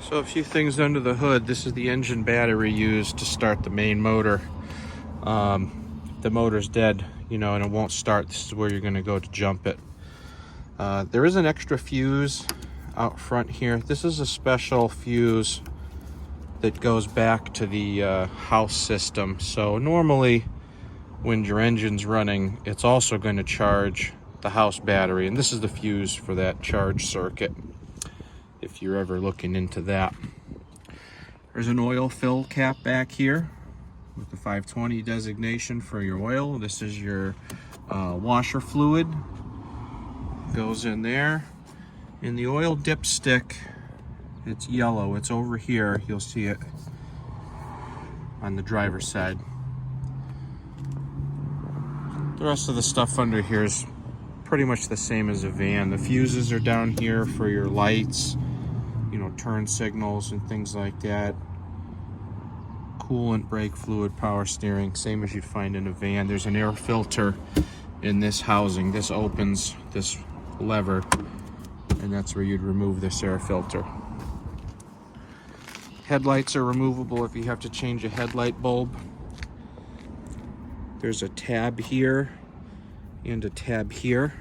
So a few things under the hood. This is the engine battery used to start the main motor. The motor's dead, and it won't start. This is where you're going to go to jump it. There is an extra fuse out front here. This is a special fuse that goes back to the house system. So normally when your engine's running, it's also going to charge the house battery, and this is the fuse for that charge circuit, if you're ever looking into that. There's an oil fill cap back here with the 520 designation for your oil. This is your washer fluid. Goes in there. In the oil dipstick, it's yellow. It's over here. You'll see it on the driver's side. The rest of the stuff under here is pretty much the same as a van. The fuses are down here for your lights, turn signals and things like that. Coolant, brake fluid, power steering, same as you'd find in a van. There's an air filter in this housing. This opens this lever, and that's where you'd remove this air filter. Headlights are removable if you have to change a headlight bulb. There's a tab here and a tab here,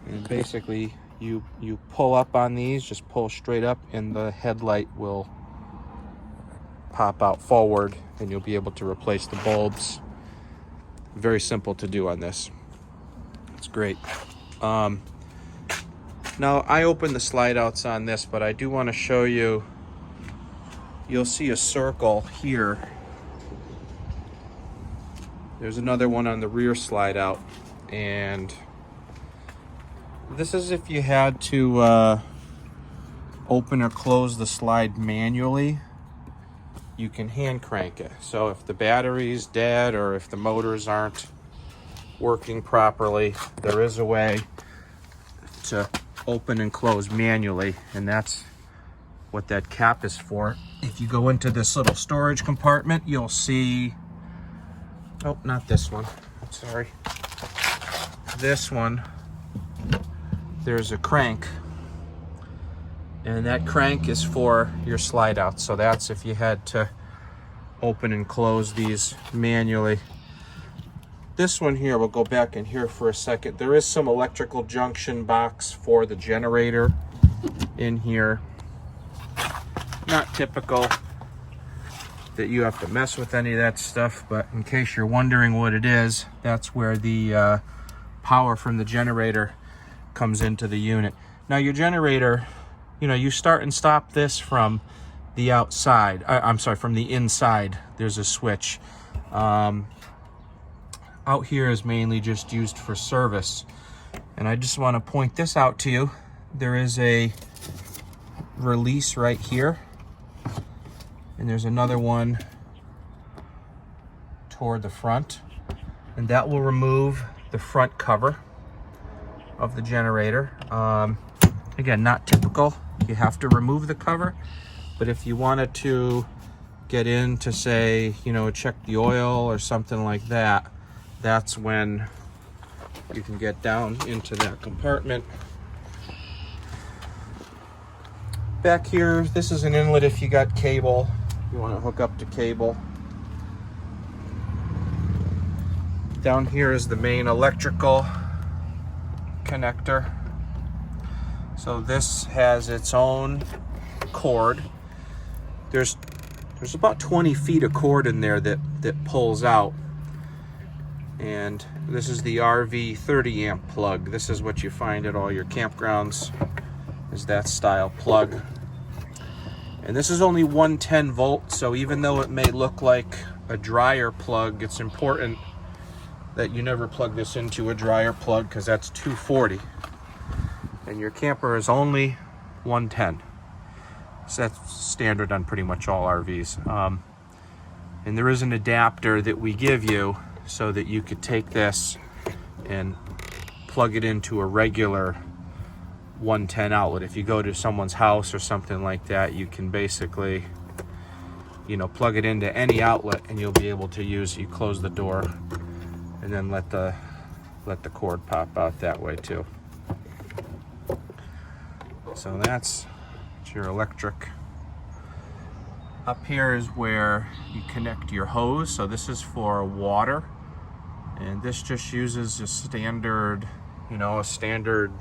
and basically you pull up on these, just pull straight up, and the headlight will pop out forward, and you'll be able to replace the bulbs. Very simple to do on this. It's great. Now I opened the slide outs on this, but I do want to show you. You'll see a circle here. There's another one on the rear slide out, and this is if you had to open or close the slide manually. You can hand crank it. So if the battery's dead or if the motors aren't working properly, there is a way to open and close manually, and that's what that cap is for. If you go into this little storage compartment, you'll see, oh, not this one, sorry, this one, there's a crank, and that crank is for your slide out. So that's if you had to open and close these manually. This one here, we'll go back in here for a second. There is some electrical junction box for the generator in here. Not typical that you have to mess with any of that stuff, but in case you're wondering what it is, that's where the power from the generator comes into the unit. Now your generator, you start and stop this from the outside. From the inside. There's a switch. Out here is mainly just used for service. And I just want to point this out to you. There is a release right here, and there's another one toward the front, and that will remove the front cover of the generator. Again, not typical. You have to remove the cover, but if you wanted to get in to, say, check the oil or something like that, that's when you can get down into that compartment. Back here, this is an inlet if you got cable. You want to hook up to cable. Down here is the main electrical connector. So this has its own cord. There's about 20 feet of cord in there that pulls out. And this is the RV 30 amp plug. This is what you find at all your campgrounds, is that style plug. And this is only 110 volt, so even though it may look like a dryer plug, it's important that you never plug this into a dryer plug, because that's 240. And your camper is only 110. So that's standard on pretty much all RVs. And there is an adapter that we give you so that you could take this and plug it into a regular 110 outlet. If you go to someone's house or something like that, you can basically, plug it into any outlet, and you'll be able to use it. You close the door and then let the cord pop out that way too. So that's your electric Up here is where you connect your hose. So this is for water, and this just uses a standard, a standard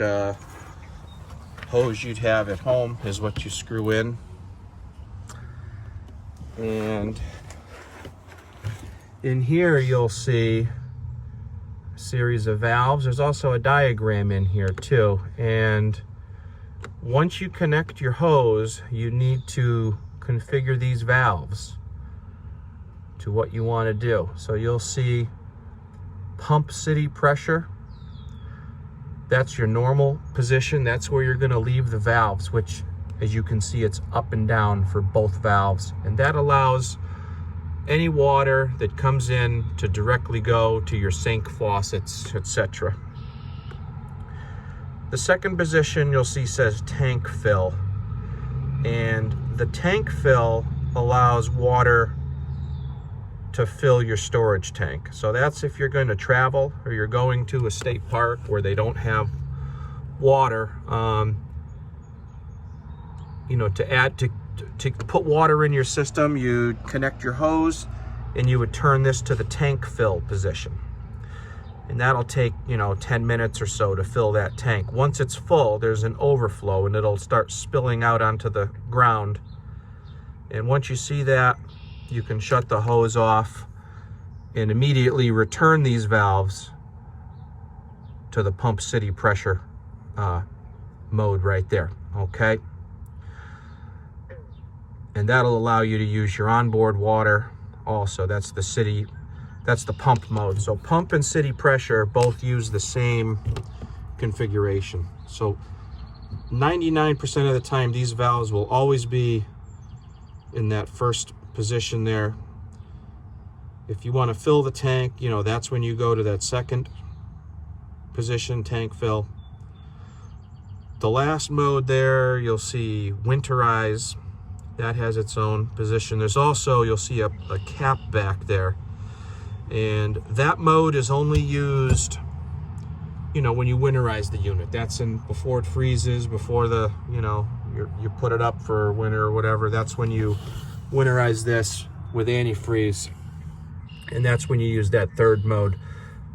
hose you'd have at home is what you screw in. And in here you'll see a series of valves. There's also a diagram in here too. And once you connect your hose, you need to configure these valves to what you want to do. So you'll see pump city pressure. That's your normal position. That's where you're going to leave the valves, which, as you can see, it's up and down for both valves. And that allows any water that comes in to directly go to your sink, faucets, etc. The second position you'll see says tank fill. And the tank fill allows water to fill your storage tank. So that's if you're going to travel or you're going to a state park where they don't have water. To put water in your system, you'd connect your hose and you would turn this to the tank fill position. And that'll take, 10 minutes or so to fill that tank. Once it's full, there's an overflow and it'll start spilling out onto the ground. And once you see that, you can shut the hose off and immediately return these valves to the pump city pressure mode right there, okay? And that'll allow you to use your onboard water also. That's the pump mode. So pump and city pressure both use the same configuration. So 99% of the time, these valves will always be in that first position there. If you want to fill the tank, that's when you go to that second position, tank fill. The last mode there, you'll see winterize. That has its own position. There's also, you'll see a cap back there. And that mode is only used, when you winterize the unit. That's before it freezes, before you put it up for winter or whatever. That's when you winterize this with antifreeze. And that's when you use that third mode.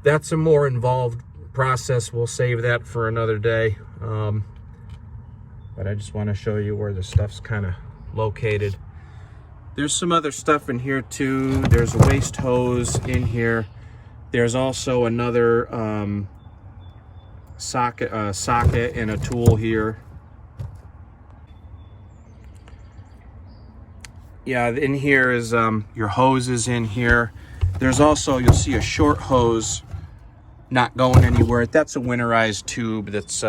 That's a more involved process. We'll save that for another day. But I just want to show you where the stuff's kind of located. There's some other stuff in here too. There's a waste hose in here. There's also another socket and a tool here. Yeah, in here is your hose is in here. There's also, you'll see a short hose not going anywhere. That's a winterized tube that's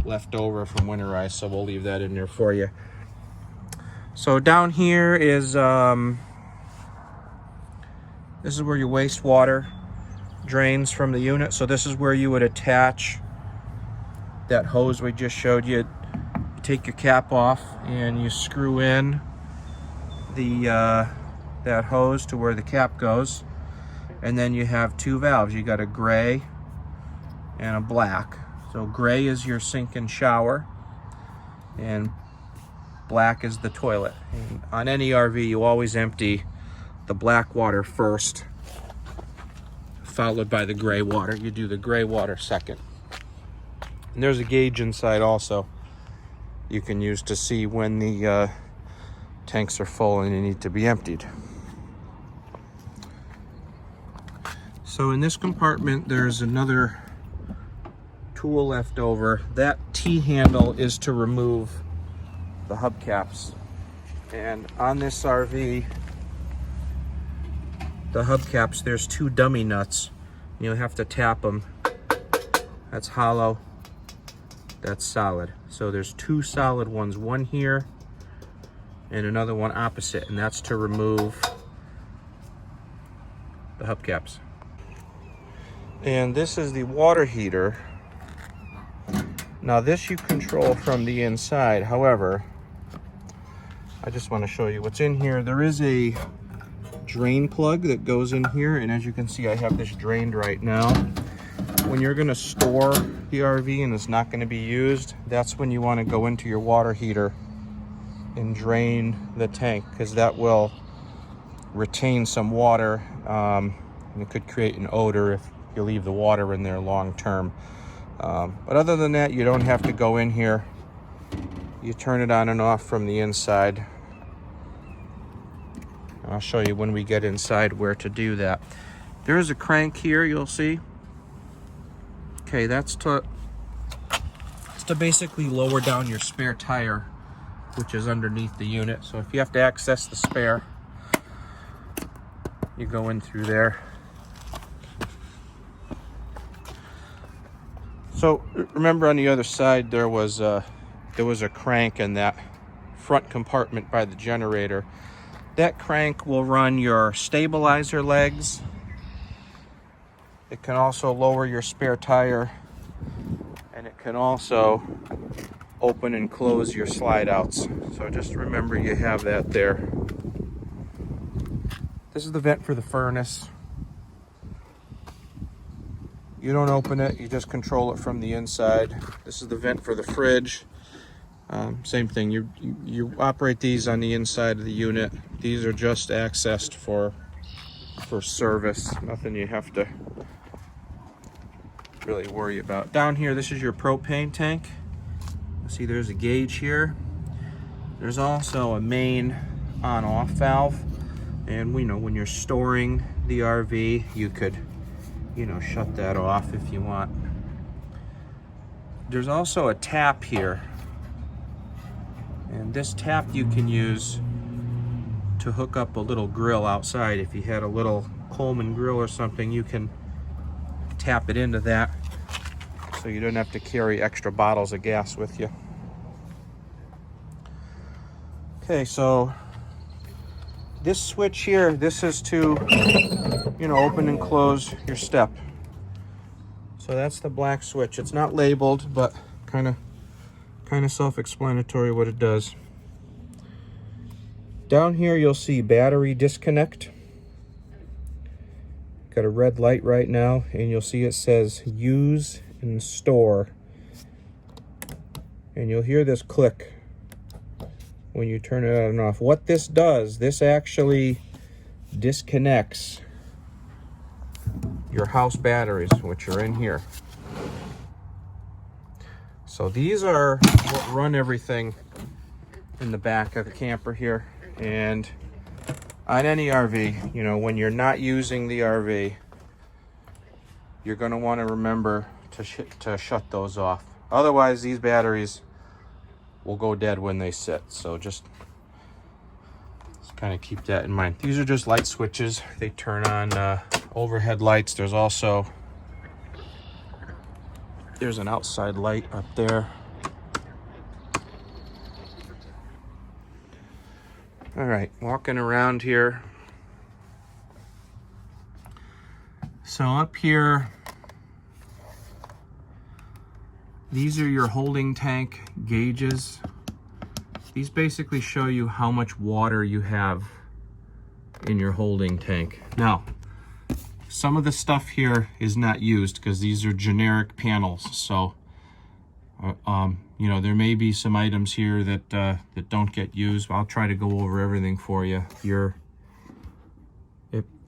left over from winterized, so we'll leave that in there for you. So down here is, this is where your wastewater drains from the unit. So this is where you would attach that hose we just showed you. You take your cap off and you screw in that hose to where the cap goes. And then you have two valves. You got a gray and a black. So gray is your sink and shower, and black is the toilet. And on any RV, you always empty the black water first, followed by the gray water. You do the gray water second. And there's a gauge inside also you can use to see when the tanks are full and they need to be emptied. So in this compartment, there's another tool left over. That T-handle is to remove the hubcaps. And on this RV, the hubcaps, there's two dummy nuts. You'll have to tap them. That's hollow, that's solid. So there's two solid ones, one here and another one opposite, and that's to remove the hubcaps. And this is the water heater. Now this you control from the inside. However, I just want to show you what's in here. There is a drain plug that goes in here, and as you can see, I have this drained right now. When you're going to store the RV and it's not going to be used, that's when you want to go into your water heater and drain the tank, because that will retain some water, and it could create an odor if you leave the water in there long term. But other than that, you don't have to go in here. You turn it on and off from the inside. I'll show you when we get inside where to do that. There is a crank here, you'll see. Okay, that's to basically lower down your spare tire, which is underneath the unit. So if you have to access the spare, you go in through there. So remember, on the other side there was a crank in that front compartment by the generator. That crank will run your stabilizer legs. It can also lower your spare tire, and it can also open and close your slide outs. So just remember you have that there. This is the vent for the furnace. You don't open it, you just control it from the inside. This is the vent for the fridge. Same thing, you operate these on the inside of the unit. These are just accessed for service, nothing you have to really worry about. Down here, this is your propane tank. See, there's a gauge here. There's also a main on-off valve, and we know when you're storing the RV, you could, shut that off if you want. There's also a tap here, and this tap you can use to hook up a little grill outside. If you had a little Coleman grill or something, you can tap it into that, so you don't have to carry extra bottles of gas with you. Okay, so this switch here, this is to, open and close your step. So that's the black switch. It's not labeled, but kind of self-explanatory what it does. Down here you'll see battery disconnect. Got a red light right now, and you'll see it says use and store. And you'll hear this click when you turn it on and off. What this does, this actually disconnects your house batteries, which are in here. So these are what run everything in the back of the camper here. And on any RV, when you're not using the RV, you're going to want to remember to shut those off. Otherwise, these batteries will go dead when they sit. So just kind of keep that in mind. These are just light switches. They turn on overhead lights. There's an outside light up there. All right, walking around here. So up here, these are your holding tank gauges. These basically show you how much water you have in your holding tank. Now, some of the stuff here is not used because these are generic panels. So, there may be some items here that don't get used. I'll try to go over everything for you. Your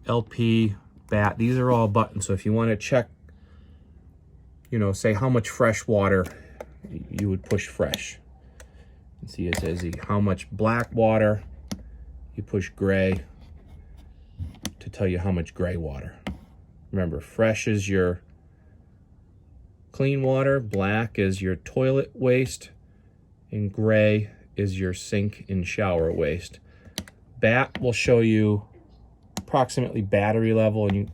LP, BAT, these are all buttons. So if you want to check, say how much fresh water, you would push fresh. And see, it says how much black water, you push gray to tell you how much gray water. Remember, fresh is your clean water, black is your toilet waste, and gray is your sink and shower waste. BAT will show you approximately battery level, and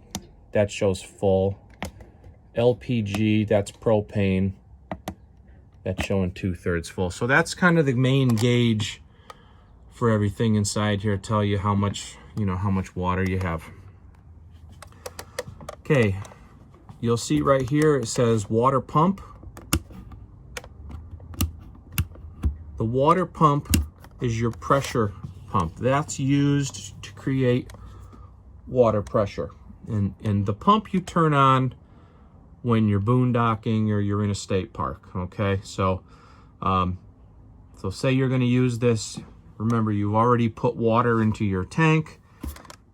that shows full. LPG, that's propane, that's showing 2/3 full. So that's kind of the main gauge for everything inside here, tell you how much, how much water you have. Okay, you'll see right here it says water pump. The water pump is your pressure pump. That's used to create water pressure. And the pump you turn on when you're boondocking or you're in a state park, okay? So say you're gonna use this Remember, you've already put water into your tank.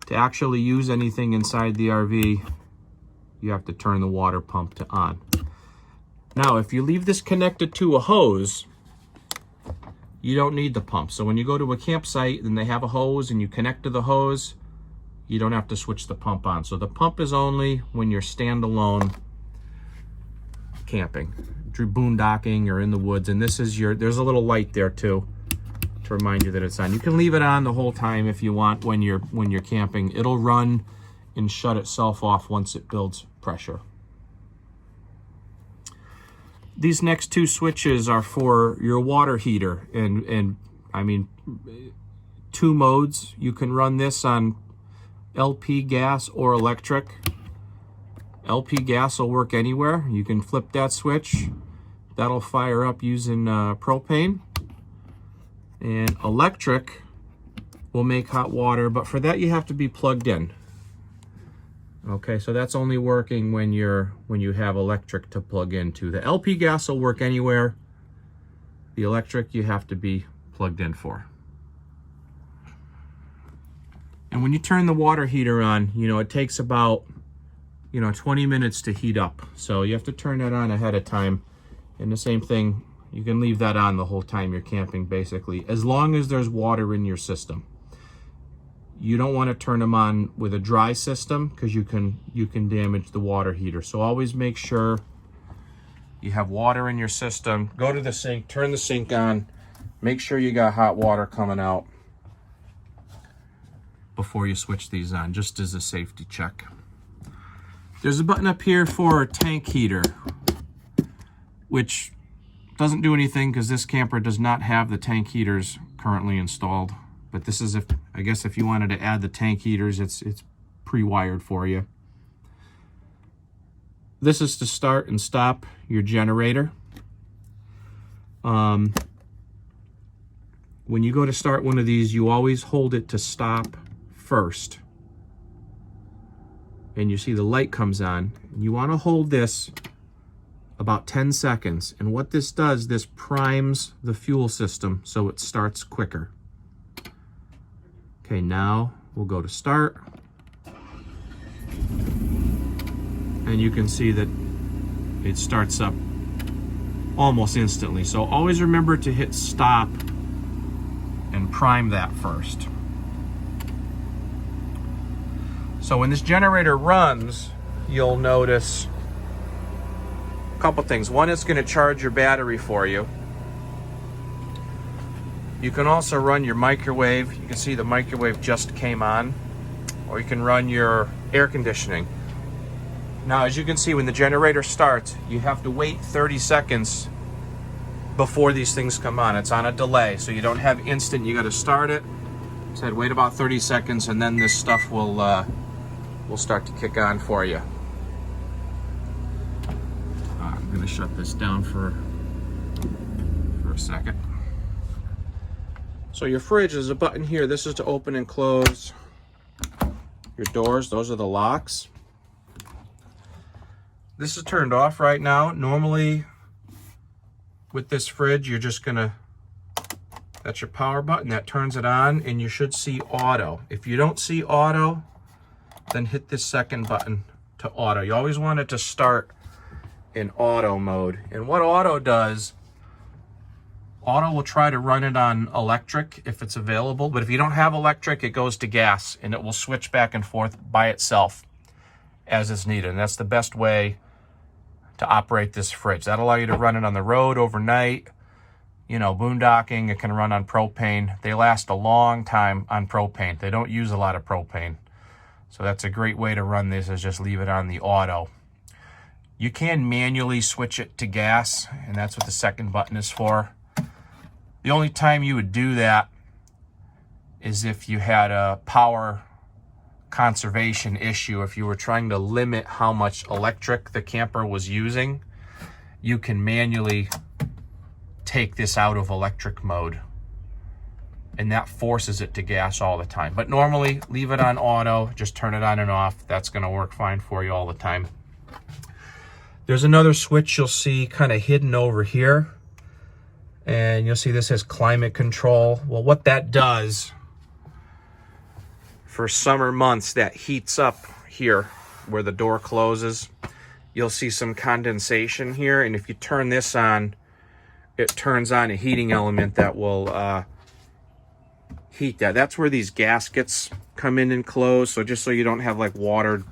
To actually use anything inside the RV, you have to turn the water pump to on. Now, if you leave this connected to a hose, you don't need the pump. So when you go to a campsite and they have a hose and you connect to the hose, you don't have to switch the pump on. So the pump is only when you're standalone camping, boondocking or in the woods. And this is there's a little light there too to remind you that it's on. You can leave it on the whole time if you want when you're camping. It'll run and shut itself off once it builds pressure. These next two switches are for your water heater, and I mean, 2 modes. You can run this on LP gas or electric. LP gas will work anywhere. You can flip that switch. That'll fire up using propane. And electric will make hot water, but for that you have to be plugged in. Okay, so that's only working when you have electric to plug into. The LP gas will work anywhere. The electric you have to be plugged in for. And when you turn the water heater on, it takes about 20 minutes to heat up. So you have to turn that on ahead of time. And the same thing, you can leave that on the whole time you're camping, basically, as long as there's water in your system. You don't want to turn them on with a dry system because you can damage the water heater. So always make sure you have water in your system. Go to the sink, turn the sink on, make sure you got hot water coming out before you switch these on, just as a safety check. There's a button up here for a tank heater, which doesn't do anything because this camper does not have the tank heaters currently installed. But this is I guess if you wanted to add the tank heaters, it's pre-wired for you. This is to start and stop your generator. When you go to start one of these, you always hold it to stop first. And you see the light comes on. You want to hold this about 10 seconds. And what this does, this primes the fuel system so it starts quicker. Okay, now we'll go to start. And you can see that it starts up almost instantly. So always remember to hit stop and prime that first. So when this generator runs, you'll notice a couple things. One, it's going to charge your battery for you. You can also run your microwave. You can see the microwave just came on. Or you can run your air conditioning. Now, as you can see, when the generator starts, you have to wait 30 seconds before these things come on. It's on a delay, so you don't have instant. You got to start it. Said wait about 30 seconds, and then this stuff will start to kick on for you. I'm going to shut this down for a second. So your fridge, there's a button here. This is to open and close your doors. Those are the locks. This is turned off right now. Normally with this fridge, you're just gonna, that's your power button, that turns it on, and you should see auto. If you don't see auto, then hit this second button to auto. You always want it to start in auto mode. And what auto does, auto will try to run it on electric if it's available, but if you don't have electric, it goes to gas, and it will switch back and forth by itself as is needed. And that's the best way to operate this fridge. That'll allow you to run it on the road overnight, boondocking. It can run on propane. They last a long time on propane. They don't use a lot of propane. So that's a great way to run this, is just leave it on the auto. You can manually switch it to gas, and that's what the second button is for. The only time you would do that is if you had a power conservation issue. If you were trying to limit how much electric the camper was using, you can manually take this out of electric mode, and that forces it to gas all the time. But normally, leave it on auto, just turn it on and off. That's going to work fine for you all the time. There's another switch you'll see kind of hidden over here, And you'll see this has climate control. Well, what that does for summer months, that heats up here where the door closes. You'll see some condensation here, and if you turn this on, it turns on a heating element that will heat that. That's where these gaskets come in and close, so just so you don't have like water,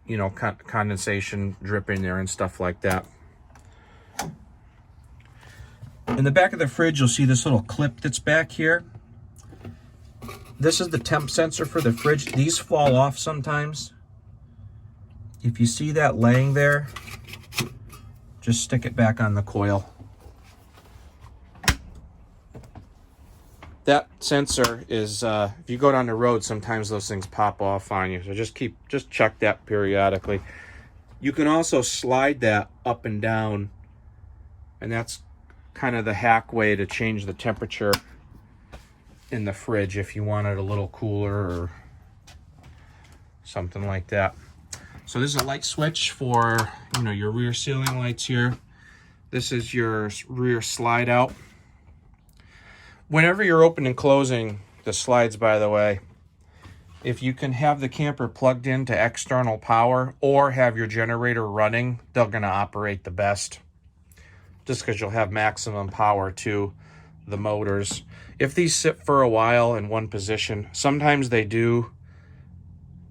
you know, condensation dripping there and stuff like that. In the back of the fridge, you'll see this little clip that's back here. This is the temp sensor for the fridge. These fall off sometimes. If you see that laying there, just stick it back on the coil. That sensor is, if you go down the road, sometimes those things pop off on you. So just check that periodically. You can also slide that up and down, and that's kind of the hack way to change the temperature in the fridge if you want it a little cooler or something like that. So this is a light switch for, you know, your rear ceiling lights here. This is your rear slide out. Whenever you're opening and closing the slides, by the way, if you can have the camper plugged into external power or have your generator running, they're going to operate the best, just because you'll have maximum power to the motors. If these sit for a while in one position, sometimes they do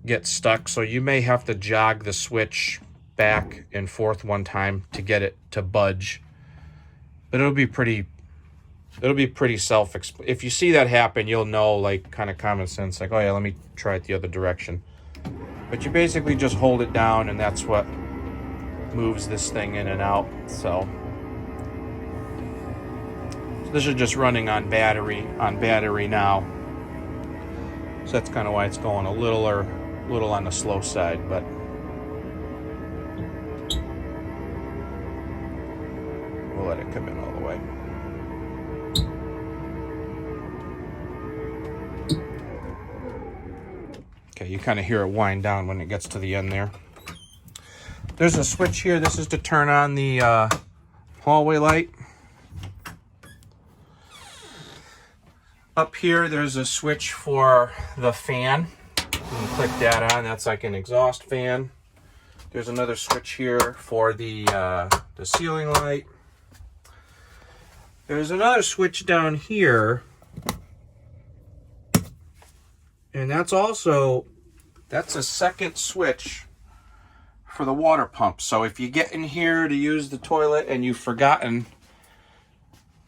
get stuck, so you may have to jog the switch back and forth one time to get it to budge. But it'll be pretty self-explanatory. If you see that happen, you'll know, like, kind of common sense, like, oh yeah, let me try it the other direction. But you basically just hold it down, and that's what moves this thing in and out. So this is just running on battery now. So that's kind of why it's going a little on the slow side, but we'll let it come in all the way. Okay, you kind of hear it wind down when it gets to the end there. There's a switch here. This is to turn on the hallway light. Up here, there's a switch for the fan. You can click that on. That's like an exhaust fan. There's another switch here for the ceiling light. There's another switch down here, and that's a second switch for the water pump. So if you get in here to use the toilet and you've forgotten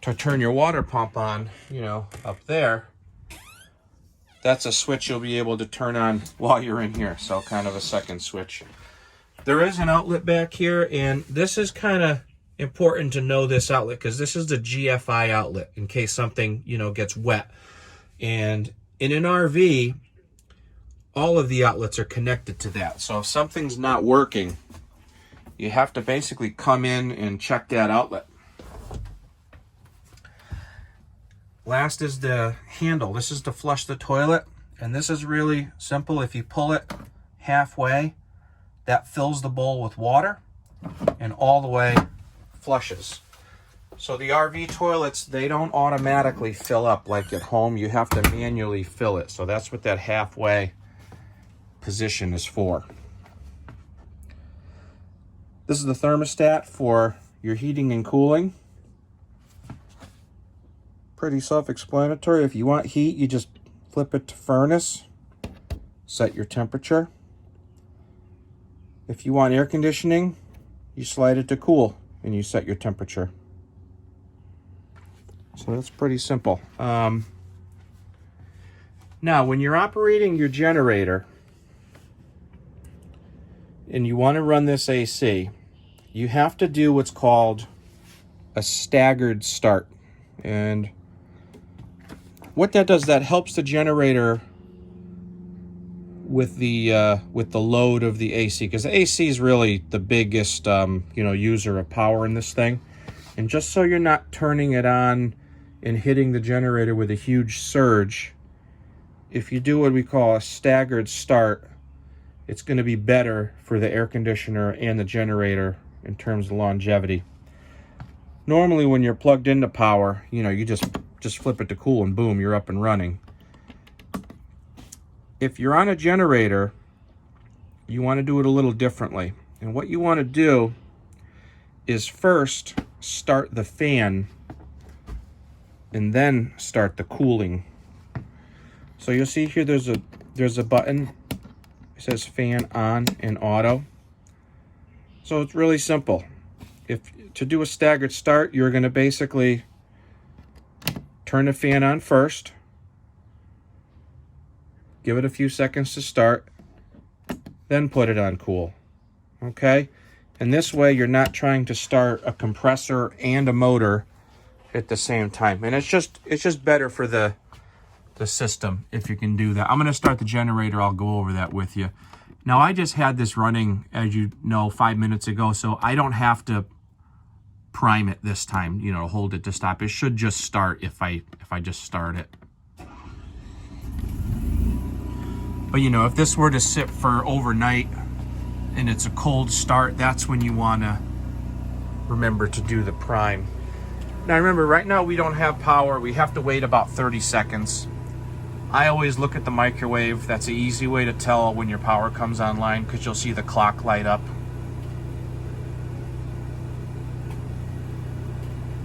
to turn your water pump on, you know, up there, that's a switch you'll be able to turn on while you're in here. So kind of a second switch. There is an outlet back here, and this is kind of important to know, this outlet, because this is the GFI outlet in case something, you know, gets wet. And in an RV, all of the outlets are connected to that. So if something's not working, you have to basically come in and check that outlet. Last is the handle. This is to flush the toilet, and this is really simple. If you pull it halfway, that fills the bowl with water and all the way flushes. So the RV toilets, they don't automatically fill up like at home. You have to manually fill it. So that's what that halfway position is for. This is the thermostat for your heating and cooling. Pretty self-explanatory. If you want heat, you just flip it to furnace, set your temperature. If you want air conditioning, you slide it to cool and you set your temperature. So that's pretty simple. Now, when you're operating your generator and you want to run this AC, you have to do what's called a staggered start. And what that does, that helps the generator with the load of the AC, because the AC is really the biggest user of power in this thing. And just so you're not turning it on and hitting the generator with a huge surge, if you do what we call a staggered start, it's going to be better for the air conditioner and the generator in terms of longevity. Normally when you're plugged into power, you know, you just flip it to cool and boom, you're up and running. If you're on a generator, you want to do it a little differently. And what you want to do is first start the fan and then start the cooling. So you'll see here there's a button. It says fan on and auto. So it's really simple. To do a staggered start, you're going to basically turn the fan on first, give it a few seconds to start, then put it on cool. Okay? And this way you're not trying to start a compressor and a motor at the same time. And it's just better for the system if you can do that. I'm going to start the generator. I'll go over that with you. Now I just had this running, as you know, 5 minutes ago, so I don't have to prime it this time, you know, hold it to stop. It should just start if I just start it. But you know, if this were to sit for overnight and it's a cold start, that's when you want to remember to do the prime. Now remember, right now we don't have power. We have to wait about 30 seconds. I always look at the microwave. That's an easy way to tell when your power comes online, because you'll see the clock light up.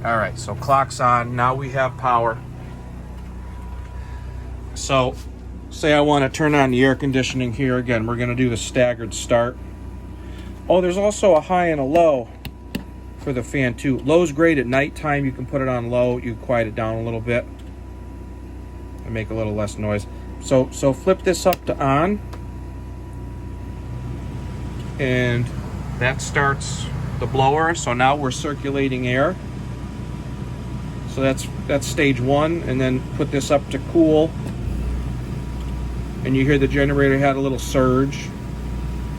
All right, so clock's on. Now we have power. So say I want to turn on the air conditioning here. Again, we're going to do the staggered start. Oh, there's also a high and a low for the fan too. Low's great at nighttime. You can put it on low. You quiet it down a little bit and make a little less noise. So flip this up to on, and that starts the blower. So now we're circulating air. So that's stage one, and then put this up to cool, and you hear the generator had a little surge,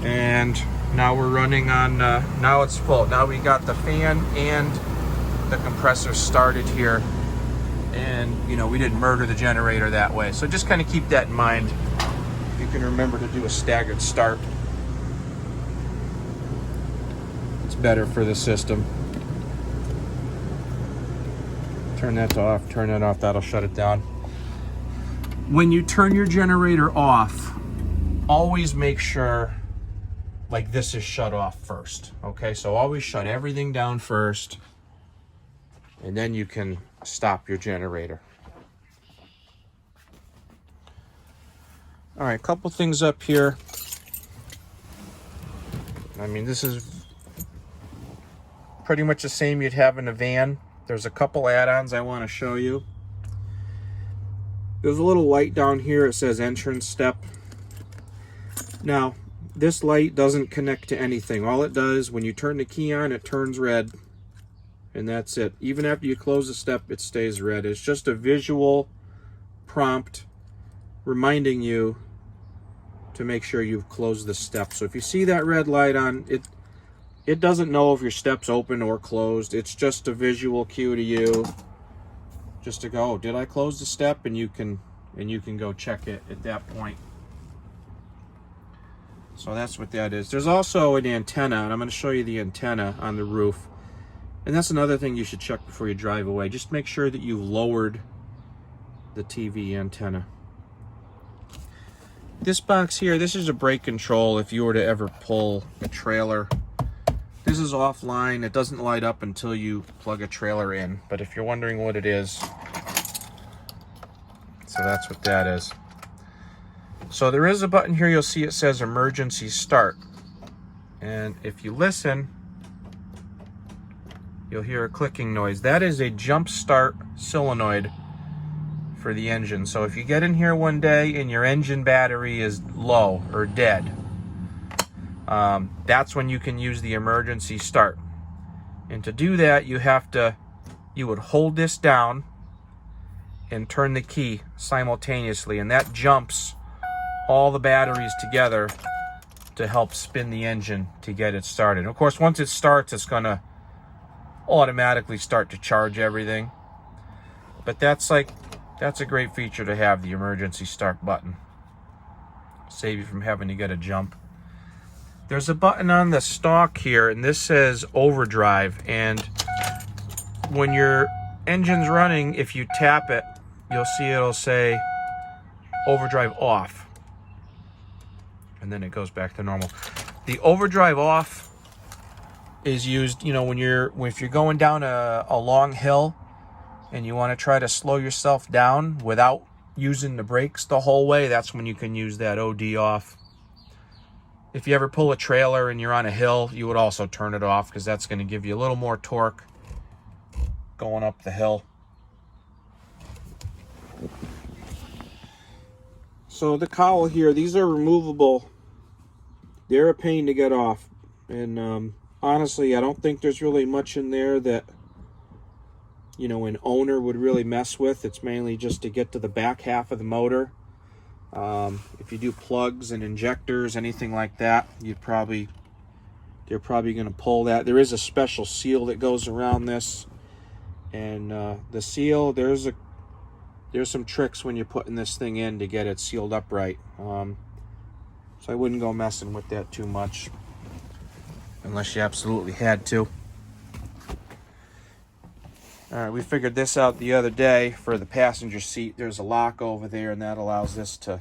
and now we're running on, now it's full. Now we got the fan and the compressor started here, and you know, we didn't murder the generator that way. So just kind of keep that in mind. You can remember to do a staggered start. It's better for the system. Turn that off, turn that off, that'll shut it down. When you turn your generator off, always make sure like this is shut off first. Okay, so always shut everything down first, and then you can stop your generator. All right, a couple things up here. I mean, this is pretty much the same you'd have in a van. There's a couple add-ons I want to show you. There's a little light down here. It says entrance step. Now, this light doesn't connect to anything. All it does, when you turn the key on, it turns red, and that's it. Even after you close the step, it stays red. It's just a visual prompt reminding you to make sure you've closed the step. So if you see that red light on, it doesn't know if your step's open or closed. It's just a visual cue to you just to go, oh, did I close the step? And you can go check it at that point. So that's what that is. There's also an antenna, and I'm going to show you the antenna on the roof. And that's another thing you should check before you drive away. Just make sure that you've lowered the TV antenna. This box here, this is a brake control if you were to ever pull a trailer. This is offline. It doesn't light up until you plug a trailer in. But if you're wondering what it is, so that's what that is. So there is a button here. You'll see it says emergency start. And if you listen, you'll hear a clicking noise. That is a jump start solenoid for the engine. So if you get in here one day and your engine battery is low or dead, that's when you can use the emergency start. And to do that, you would hold this down and turn the key simultaneously, and that jumps all the batteries together to help spin the engine to get it started. Of course, once it starts, it's gonna automatically start to charge everything. But that's a great feature to have, the emergency start button. Save you from having to get a jump. There's a button on the stalk here, and this says overdrive, and when your engine's running, if you tap it, you'll see it'll say overdrive off. And then it goes back to normal. The overdrive off is used, you know, if you're going down a long hill and you want to try to slow yourself down without using the brakes the whole way, that's when you can use that OD off. If you ever pull a trailer and you're on a hill, you would also turn it off, because that's going to give you a little more torque going up the hill. So the cowl here, these are removable. They're a pain to get off. And honestly, I don't think there's really much in there that, you know, an owner would really mess with. It's mainly just to get to the back half of the motor. If you do plugs and injectors, anything like that, they're probably going to pull that. There is a special seal that goes around this, and the seal, there's some tricks when you're putting this thing in to get it sealed up right. So I wouldn't go messing with that too much unless you absolutely had to. All right, we figured this out the other day for the passenger seat. There's a lock over there, and that allows this to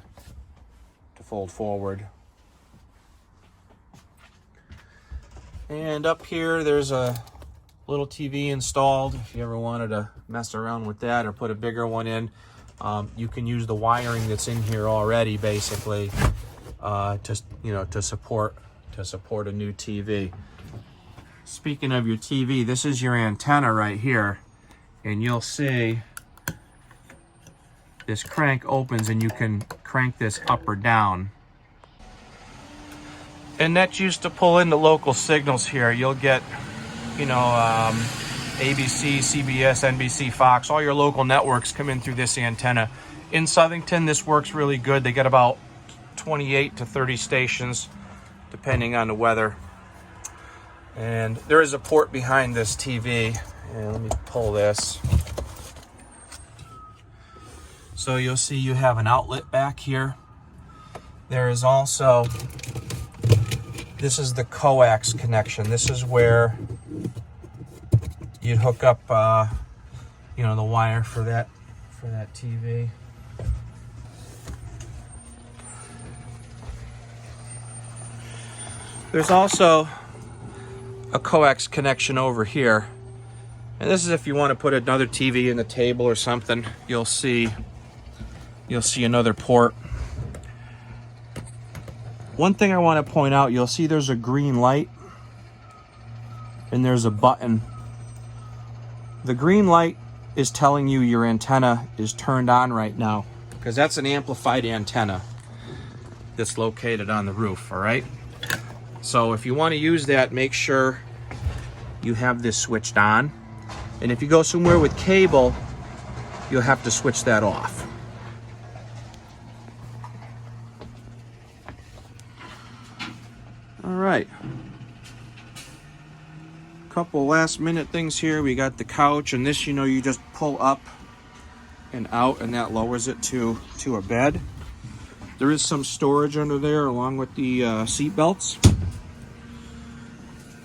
fold forward. And up here, there's a little TV installed. If you ever wanted to mess around with that or put a bigger one in, you can use the wiring that's in here already, basically, to support a new TV. Speaking of your TV, this is your antenna right here. And you'll see this crank opens and you can crank this up or down. And that's used to pull in the local signals here. You'll get, you know, ABC, CBS, NBC, Fox, all your local networks come in through this antenna. In Southington, this works really good. They get about 28 to 30 stations, depending on the weather. And there is a port behind this TV. And let me pull this. So you'll see you have an outlet back here. There is also, this is the coax connection. This is where you'd hook up, you know, the wire for that TV. There's also a coax connection over here. And this is if you want to put another TV in the table or something. You'll see another port. One thing I want to point out, you'll see there's a green light and there's a button. The green light is telling you your antenna is turned on right now, because that's an amplified antenna that's located on the roof, all right? So if you want to use that, make sure you have this switched on. And if you go somewhere with cable, you'll have to switch that off. All right. Couple last minute things here. We got the couch, and this, you know, you just pull up and out, and that lowers it to a bed. There is some storage under there along with the seat belts.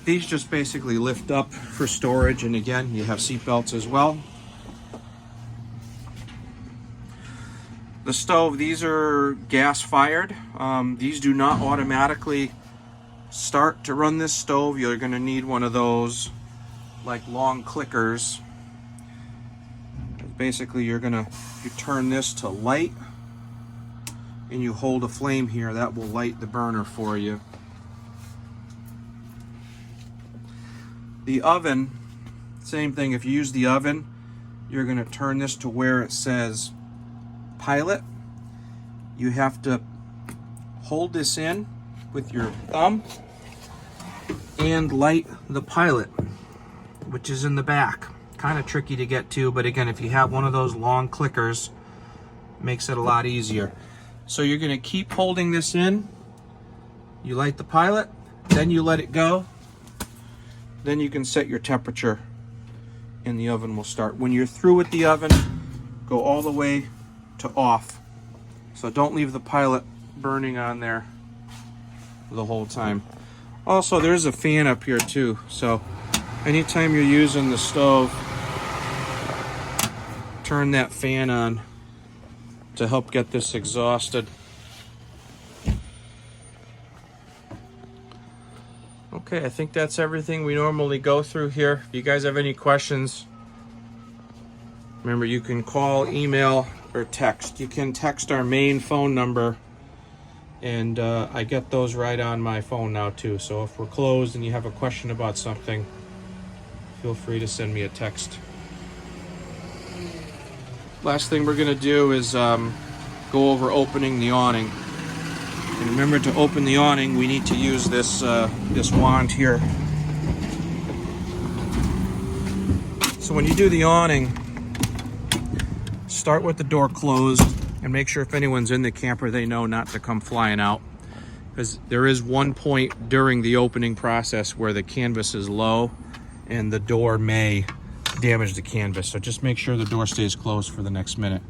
These just basically lift up for storage, and again, you have seat belts as well. The stove, these are gas fired. These do not automatically start to run this stove. You're going to need one of those like long clickers. Basically, you turn this to light, and you hold a flame here that will light the burner for you. The oven, same thing. If you use the oven, you're going to turn this to where it says pilot. You have to hold this in with your thumb and light the pilot, which is in the back. Kind of tricky to get to, but again, if you have one of those long clickers, it makes it a lot easier. So you're going to keep holding this in. You light the pilot, then you let it go. Then you can set your temperature, and the oven will start. When you're through with the oven, go all the way to off. So don't leave the pilot burning on there the whole time. Also, there's a fan up here too. So anytime you're using the stove, turn that fan on to help get this exhausted. Okay, I think that's everything we normally go through here. If you guys have any questions, remember you can call, email, or text. You can text our main phone number, and I get those right on my phone now too. So if we're closed and you have a question about something, feel free to send me a text. Last thing we're gonna do is go over opening the awning. And remember, to open the awning, we need to use this this wand here. So when you do the awning, start with the door closed and make sure if anyone's in the camper, they know not to come flying out. Because there is one point during the opening process where the canvas is low and the door may damage the canvas. So just make sure the door stays closed for the next minute.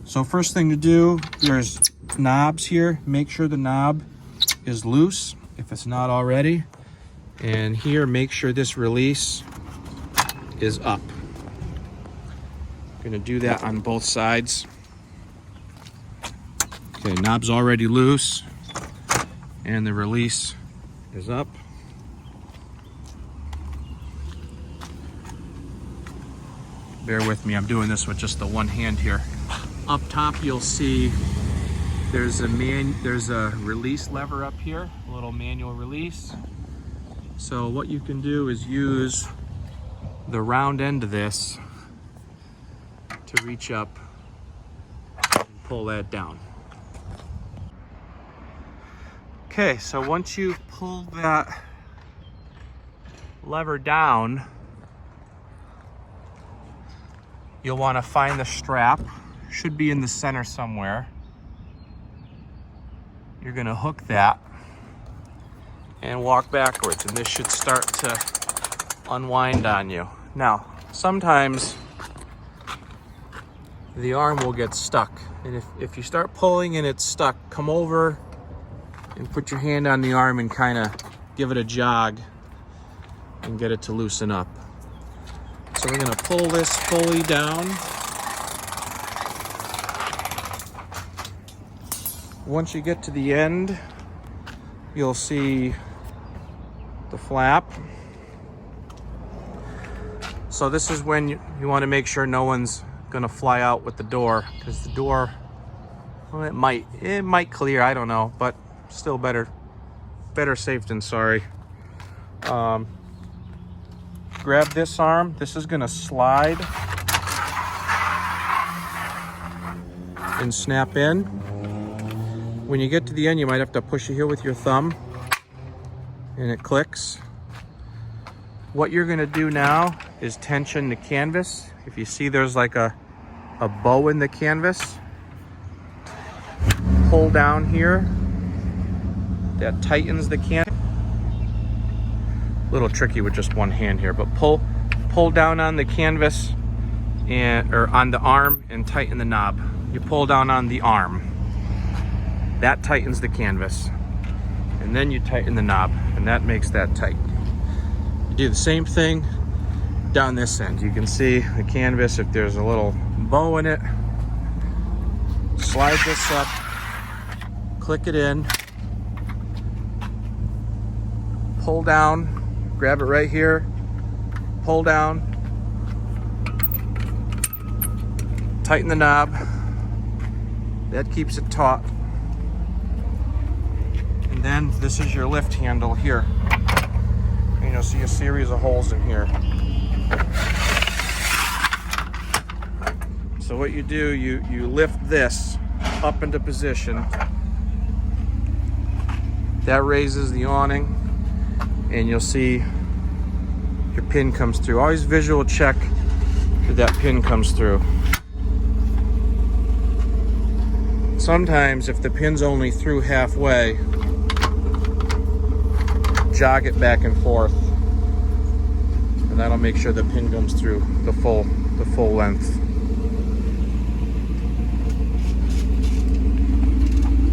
So first thing to do, there's knobs here. Make sure the knob is loose if it's not already. And here, make sure this release is up. I'm gonna do that on both sides. Okay, knob's already loose and the release is up. Bear with me, I'm doing this with just the one hand here. Up top, you'll see there's a release lever up here, a little manual release. So what you can do is use the round end of this to reach up and pull that down. Okay, so once you pull that lever down, you'll want to find the strap. Should be in the center somewhere. You're gonna hook that and walk backwards, and this should start to unwind on you. Now, sometimes the arm will get stuck, and if you start pulling and it's stuck, come over and put your hand on the arm and kind of give it a jog and get it to loosen up. So we're gonna pull this fully down. Once you get to the end, you'll see the flap. So this is when you want to make sure no one's gonna fly out with the door, because the door, well, it might clear, I don't know, but still better safe than sorry. Grab this arm. This is gonna slide and snap in. When you get to the end, you might have to push it here with your thumb and it clicks. What you're gonna do now is tension the canvas. If you see there's like a bow in the canvas, pull down here. That tightens the canvas. A little tricky with just one hand here, but pull down on the canvas or on the arm and tighten the knob. You pull down on the arm. That tightens the canvas. And then you tighten the knob, and that makes that tight. You do the same thing down this end. You can see the canvas, if there's a little bow in it. Slide this up, click it in, pull down, grab it right here, pull down, tighten the knob. That keeps it taut. And then this is your lift handle here. And you'll see a series of holes in here. So what you do, you lift this up into position. That raises the awning, and you'll see your pin comes through. Always visual check that pin comes through. Sometimes if the pin's only through halfway, jog it back and forth, and that'll make sure the pin comes through the full length.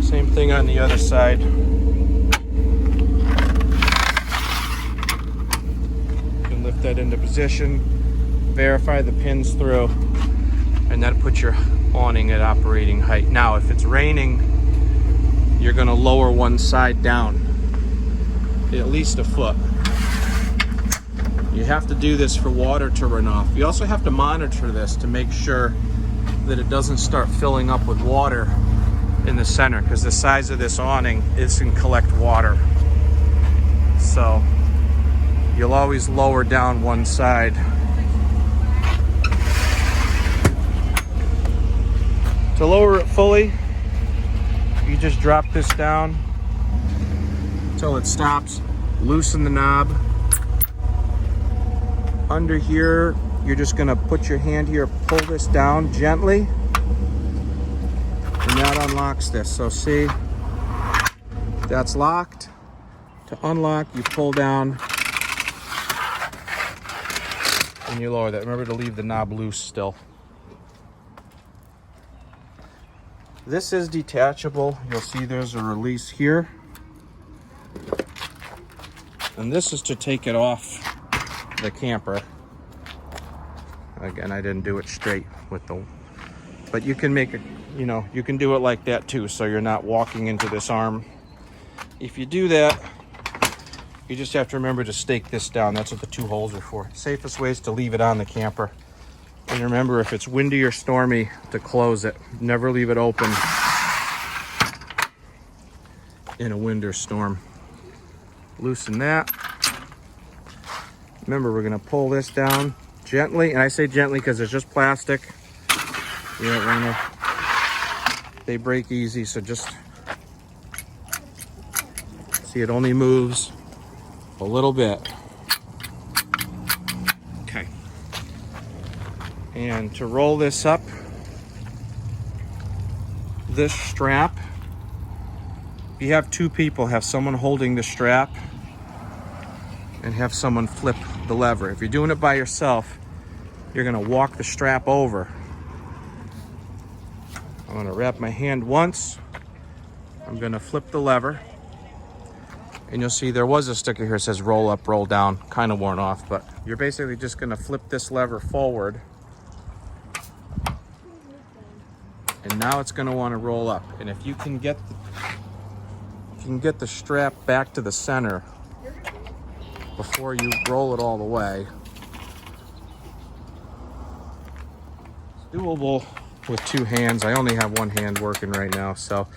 Same thing on the other side. You can lift that into position, verify the pin's through, and that puts your awning at operating height. Now, if it's raining, you're gonna lower one side down at least a foot. You have to do this for water to run off. You also have to monitor this to make sure that it doesn't start filling up with water in the center, because the size of this awning is can collect water. So you'll always lower down one side. To lower it fully, you just drop this down until it stops. Loosen the knob. Under here, you're just gonna put your hand here, pull this down gently, and that unlocks this. So see, that's locked. To unlock, you pull down and you lower that. Remember to leave the knob loose still. This is detachable. You'll see there's a release here. And this is to take it off the camper. Again, I didn't do it straight with the, but you can make it, you know, you can do it like that too, so you're not walking into this arm. If you do that, you just have to remember to stake this down. That's what the two holes are for. Safest way is to leave it on the camper. And remember, if it's windy or stormy, to close it. Never leave it open in a wind or storm. Loosen that. Remember, we're gonna pull this down gently, and I say gently because it's just plastic. You don't wanna, they break easy, so just, see, it only moves a little bit. Okay. And to roll this up, this strap, if you have two people, have someone holding the strap and have someone flip the lever. If you're doing it by yourself, you're gonna walk the strap over. I'm gonna wrap my hand once. I'm gonna flip the lever. And you'll see there was a sticker here that says roll up, roll down, kind of worn off, but you're basically just gonna flip this lever forward. And now it's gonna wanna roll up. And if you can get the strap back to the center before you roll it all the way, it's doable with two hands. I only have one hand working right now, so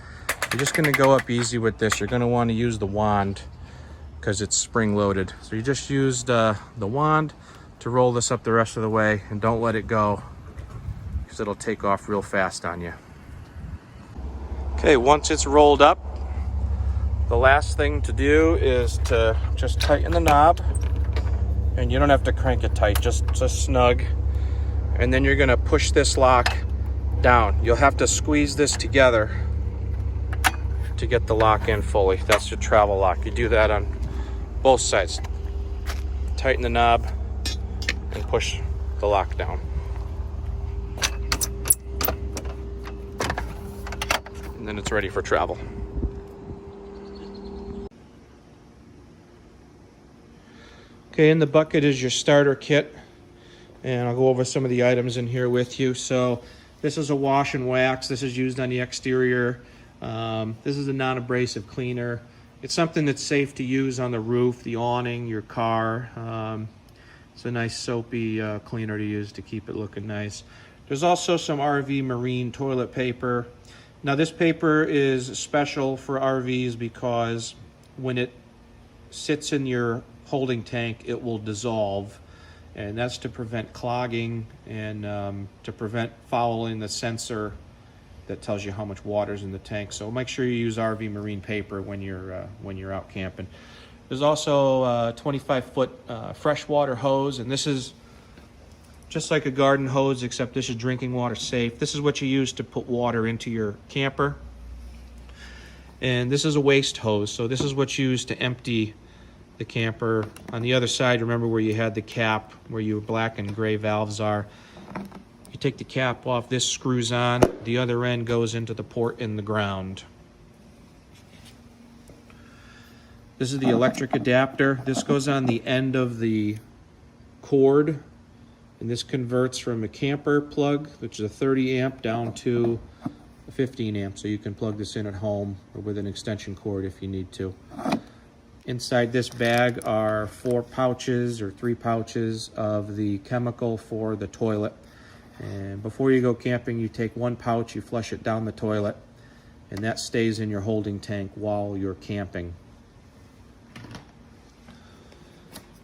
you're just gonna go up easy with this. You're gonna wanna use the wand because it's spring loaded. So you just use the wand to roll this up the rest of the way, and don't let it go because it'll take off real fast on you. Okay, once it's rolled up, the last thing to do is to just tighten the knob, and you don't have to crank it tight, just snug. And then you're gonna push this lock down. You'll have to squeeze this together to get the lock in fully. That's your travel lock. You do that on both sides. Tighten the knob and push the lock down. And then it's ready for travel. Okay, in the bucket is your starter kit, and I'll go over some of the items in here with you. So this is a wash and wax. This is used on the exterior. This is a non-abrasive cleaner. It's something that's safe to use on the roof, the awning, your car. It's a nice soapy cleaner to use to keep it looking nice. There's also some RV marine toilet paper. Now this paper is special for RVs because when it sits in your holding tank, it will dissolve, and that's to prevent clogging and to prevent fouling the sensor that tells you how much water's in the tank. So make sure you use RV marine paper when you're out camping. There's also a 25-foot freshwater hose, and this is just like a garden hose, except this is drinking water safe. This is what you use to put water into your camper. And this is a waste hose, so this is what's used to empty the camper. On the other side, remember where you had the cap, where your black and gray valves are. You take the cap off, this screws on, the other end goes into the port in the ground. This is the electric adapter. This goes on the end of the cord And this converts from a camper plug, which is a 30 amp, down to a 15 amp. So you can plug this in at home or with an extension cord if you need to. Inside this bag are 4 pouches or 3 pouches of the chemical for the toilet. And before you go camping, you take 1 pouch, you flush it down the toilet, and that stays in your holding tank while you're camping.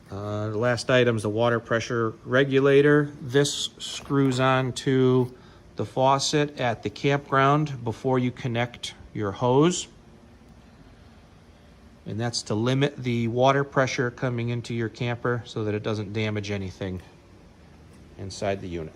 The last item is the water pressure regulator. This screws on to the faucet at the campground before you connect your hose. And that's to limit the water pressure coming into your camper so that it doesn't damage anything inside the unit.